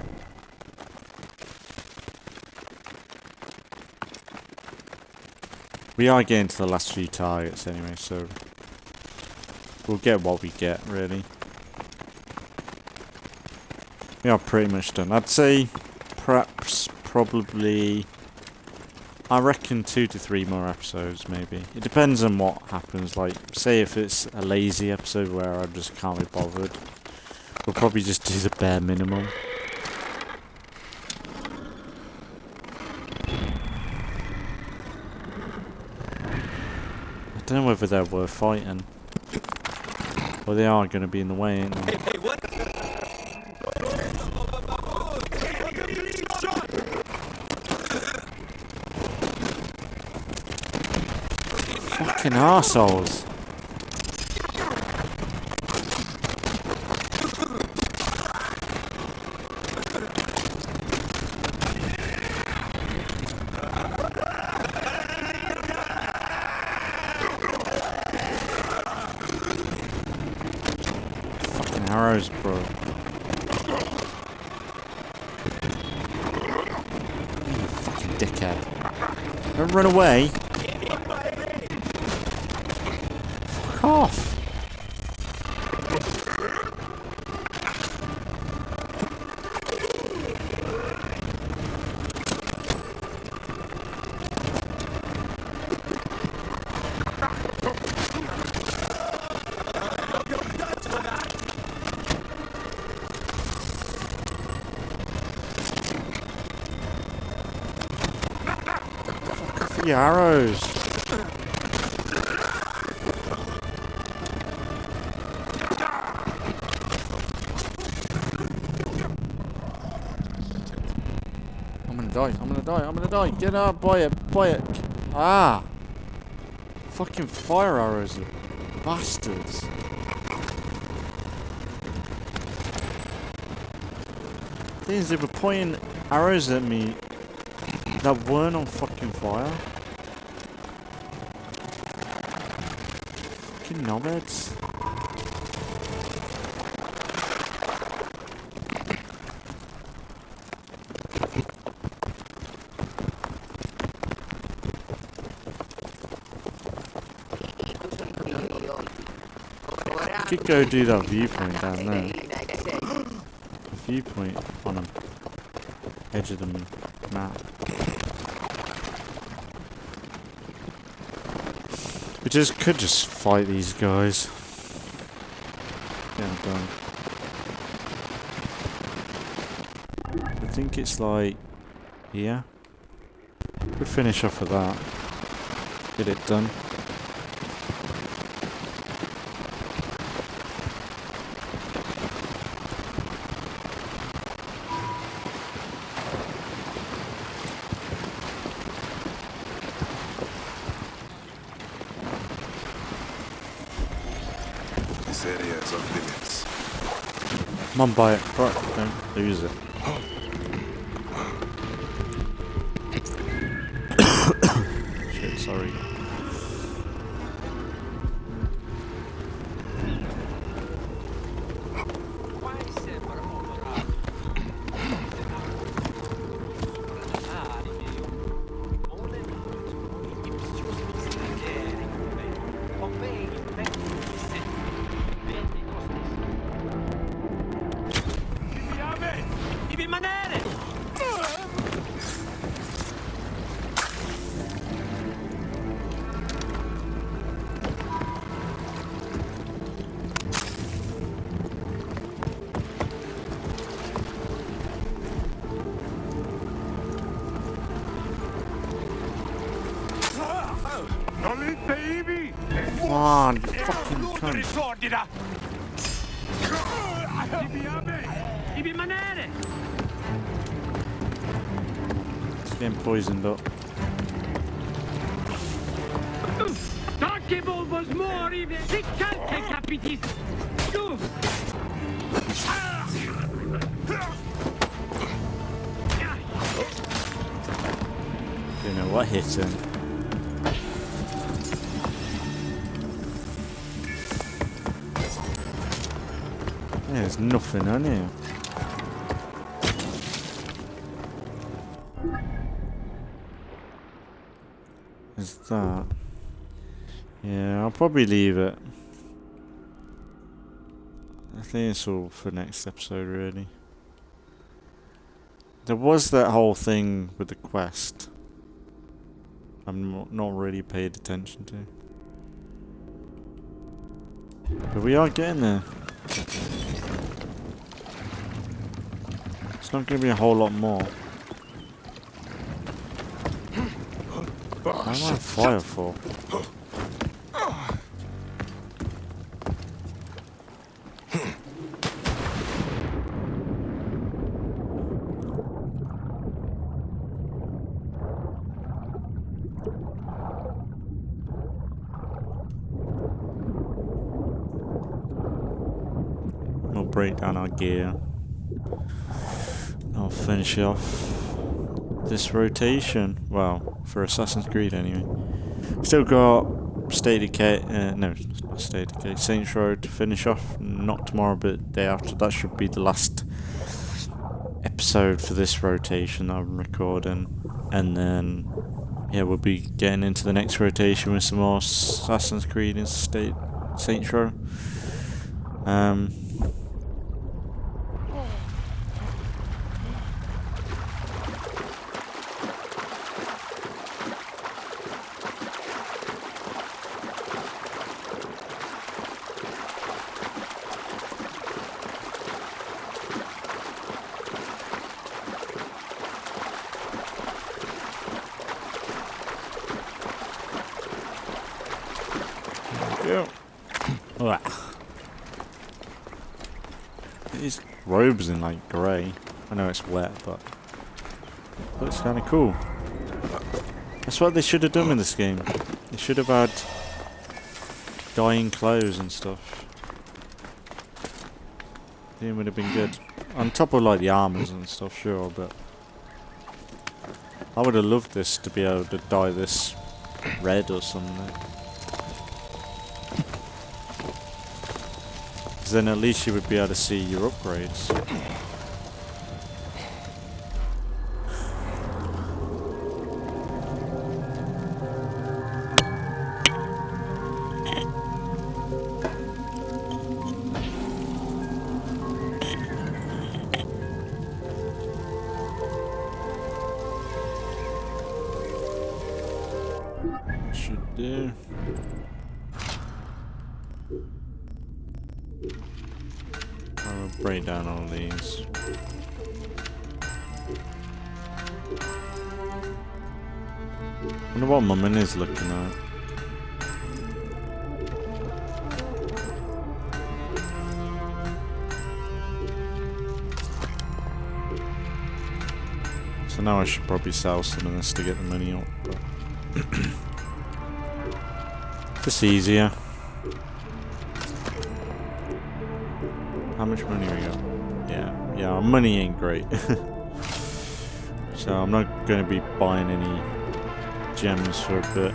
Speaker 1: We are getting to the last few targets anyway, so we'll get what we get, really. We are pretty much done. I'd say perhaps probably, I reckon 2 to 3 more episodes maybe. It depends on what happens. Like, say if it's a lazy episode where I just can't be bothered, we'll probably just do the bare minimum. I don't know whether they're worth fighting. Well, they are going to be in the way, ain't they? Fucking arseholes. Fucking arrows, bro. You fucking dickhead. Don't run away. The arrows. I'm gonna die. I'm gonna die. I'm gonna die. Get up, Bayek. Ah. Fucking fire arrows, you bastards. Things they were pointing arrows at me that weren't on fucking fire. Fucking knobheads. Could go do that viewpoint down there. A viewpoint on the edge of the map. We could just fight these guys. Yeah, I'm done. I think it's like here. We'll finish off with that. Get it done.
Speaker 5: This area is off limits.
Speaker 1: Come on, buy it. Bro, don't lose it. Shit, sorry.
Speaker 4: Devi rimanere!
Speaker 1: Come on, you fucking cunt.
Speaker 4: Sordida! Devi rimanere!
Speaker 1: It's getting poisoned up.
Speaker 4: Tacche volvos mori! Si calce capitis! Tu!
Speaker 1: Don't know what hit him. There's nothing on here. Is that? Yeah, I'll probably leave it. I think it's all for next episode, really. There was that whole thing with the quest. I'm not really paid attention to. But we are getting there. It's not going to be a whole lot more. What am I on fire for? We'll break down our gear. I'll finish off this rotation. Well, for Assassin's Creed anyway. Still got State of Decay, no, not State of Decay, Saints Row to finish off. Not tomorrow, but the day after. That should be the last episode for this rotation that I'm recording. And then, yeah, we'll be getting into the next rotation with some more Assassin's Creed and Saints Row. go. Ugh. These robes in like grey. I know it's wet, but looks kind of cool. That's what they should have done in this game. They should have had dyeing clothes and stuff. It would have been good. On top of like the armors and stuff, sure, but I would have loved this to be able to dye this red or something. Because then at least you would be able to see your upgrades. Should do. I'll break down all these. Wonder what my mini's looking at. So now I should probably sell some of this to get the money up, but just easier. How much money we got? Yeah, our money ain't great. So I'm not going to be buying any gems for a bit.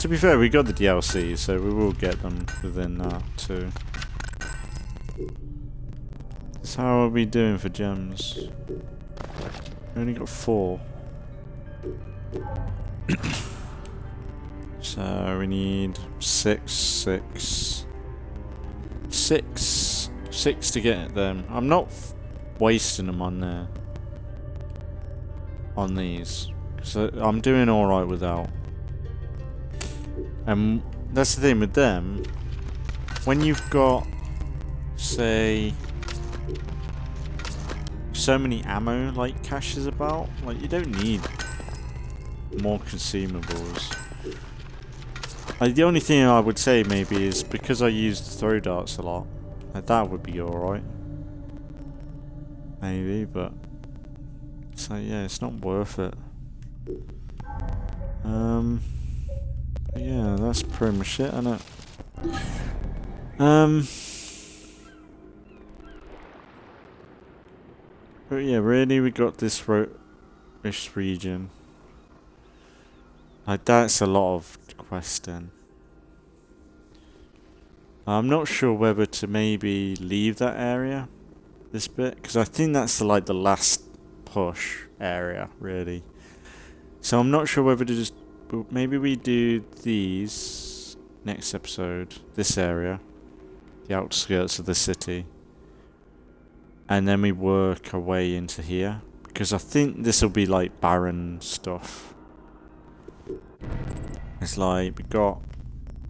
Speaker 1: To be fair, we got the DLC, so we will get them within that too. So how are we doing for gems? We only got 4. So we need 6 to get them. I'm not wasting them on there. On these. So I'm doing alright without. And that's the thing with them. When you've got, say, so many ammo like caches about, like you don't need more consumables. Like the only thing I would say maybe is because I used throw darts a lot, like that would be alright. Maybe, but so yeah, it's not worth it. Yeah, that's pretty much it, isn't it? But yeah, really we got this region. Like that's a lot of questing. I'm not sure whether to maybe leave that area, this bit, because I think that's like the last push area, really. So I'm not sure whether to just, maybe we do these next episode, this area, the outskirts of the city, and then we work our way into here, because I think this will be like barren stuff. It's like we got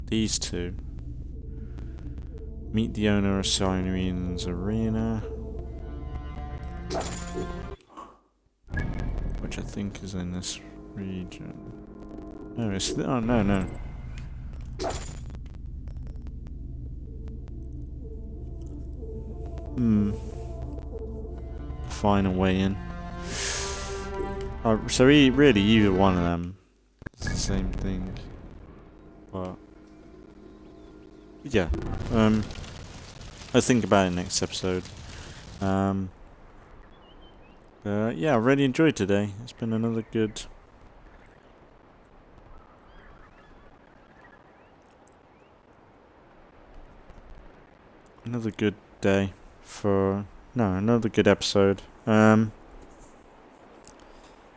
Speaker 1: these two. Meet the owner of Siren's Arena, which I think is in this region. No, it's oh no. Find a way in. So really either one of them. It's the same thing. But yeah. I'll think about it next episode. But yeah, I really enjoyed today. It's been another good day for another good episode. But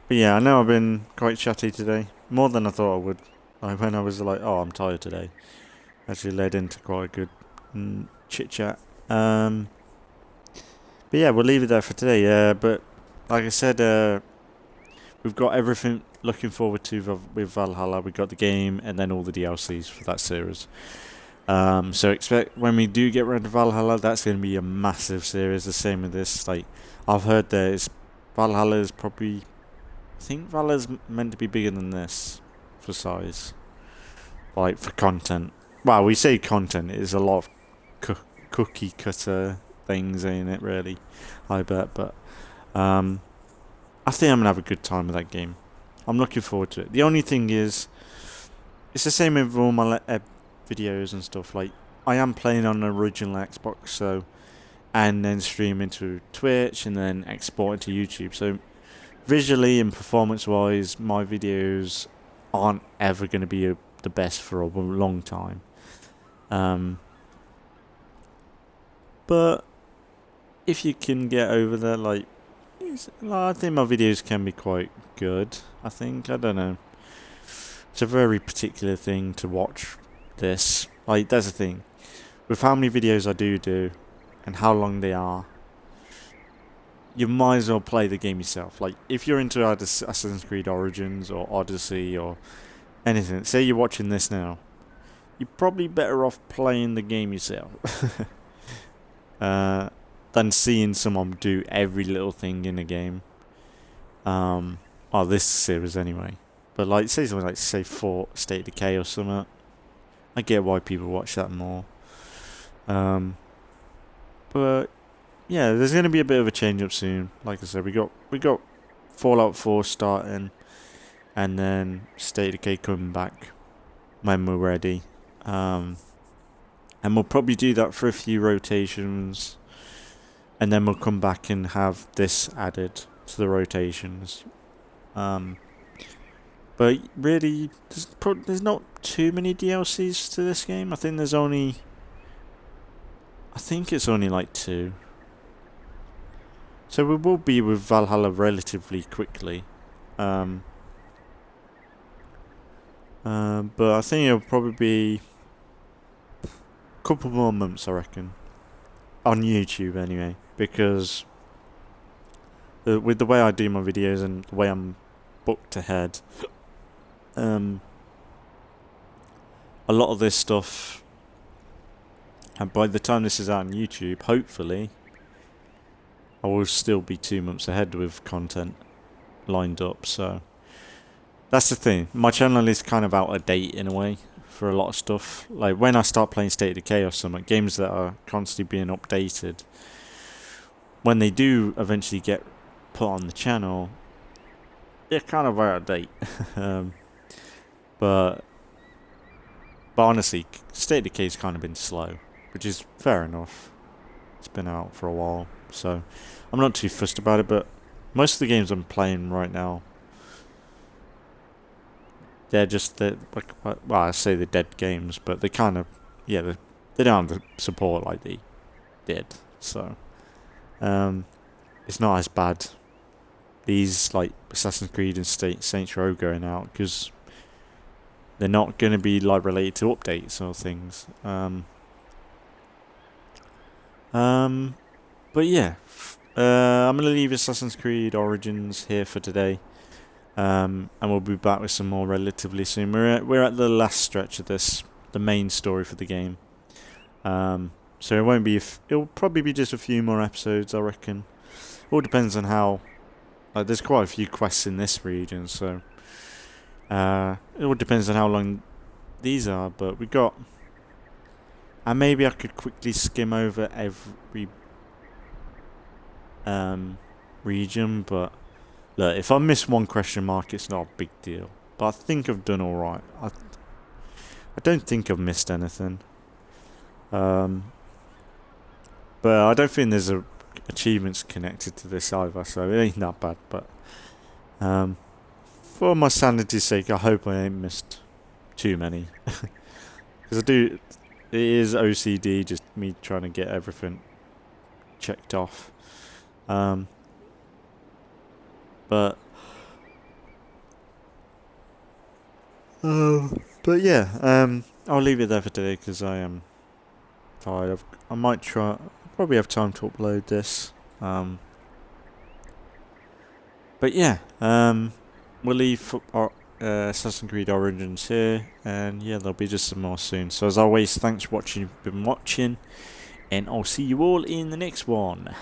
Speaker 1: yeah, I know I've been quite chatty today, more than I thought I would. Like when I was like, oh, I'm tired today, actually led into quite a good chit chat. But yeah, we'll leave it there for today. But like I said, we've got everything looking forward to with Valhalla. We got the game and then all the DLCs for that series. So expect when we do get around to Valhalla, that's going to be a massive series. The same with this. Like I've heard Valhalla is probably, I think Valhalla's meant to be bigger than this. for size. Like, for content. Well, we say content, it is a lot of cookie cutter things, ain't it, really? I bet, but I think I'm gonna have a good time with that game. I'm looking forward to it. The only thing is, it's the same with all my videos and stuff. Like, I am playing on an original Xbox, so, and then streaming to Twitch and then exporting to YouTube. So, visually and performance-wise, my videos aren't ever going to be the best for a long time. But if you can get over there, like, I think my videos can be quite good. I don't know. It's a very particular thing to watch this. Like, that's the thing. With how many videos I do and how long they are, you might as well play the game yourself. Like, if you're into either Assassin's Creed Origins or Odyssey or anything, say you're watching this now, you're probably better off playing the game yourself than seeing someone do every little thing in the game. This series anyway. But like, say something like, say, State of Decay or something. I get why people watch that more. But yeah, there's gonna be a bit of a change up soon. Like I said, we got Fallout 4 starting, and then State of Decay coming back when we're ready. And we'll probably do that for a few rotations, and then we'll come back and have this added to the rotations. But really, there's not too many DLCs to this game. I think it's only like 2. So we will be with Valhalla relatively quickly. But I think it'll probably be a couple more months, I reckon. On YouTube anyway, because with the way I do my videos and the way I'm booked ahead, a lot of this stuff, and by the time this is out on YouTube, hopefully, I will still be 2 months ahead with content lined up. So that's the thing. My channel is kind of out of date in a way for a lot of stuff. Like, when I start playing State of Decay or something, games that are constantly being updated, when they do eventually get put on the channel, they're kind of out of date. But honestly, State of Decay's kind of been slow, which is fair enough. It's been out for a while, so I'm not too fussed about it. But most of the games I'm playing right now, they're I say they're dead games, but they kind of, yeah, they don't have the support like they did. So it's not as bad. These, like, Assassin's Creed and Saints Row going out, because they're not going to be, like, related to updates or things. But yeah, I'm going to leave Assassin's Creed Origins here for today. And we'll be back with some more relatively soon. We're at the last stretch of this, the main story for the game. So it won't be. It'll probably be just a few more episodes, I reckon. All depends on how. There's quite a few quests in this region, so it all depends on how long these are. But we got. And maybe I could quickly skim over every region, but look, if I miss one question mark, it's not a big deal. But I think I've done alright. I don't think I've missed anything. But I don't think there's achievements connected to this either, so it ain't that bad. But for my sanity's sake, I hope I ain't missed too many. Because it is OCD, just me trying to get everything checked off. But yeah, I'll leave it there for today because I am tired. I might probably have time to upload this. But yeah, we'll leave Assassin's Creed Origins here, and yeah, there'll be just some more soon. So as always, thanks for watching. You've been watching, and I'll see you all in the next one.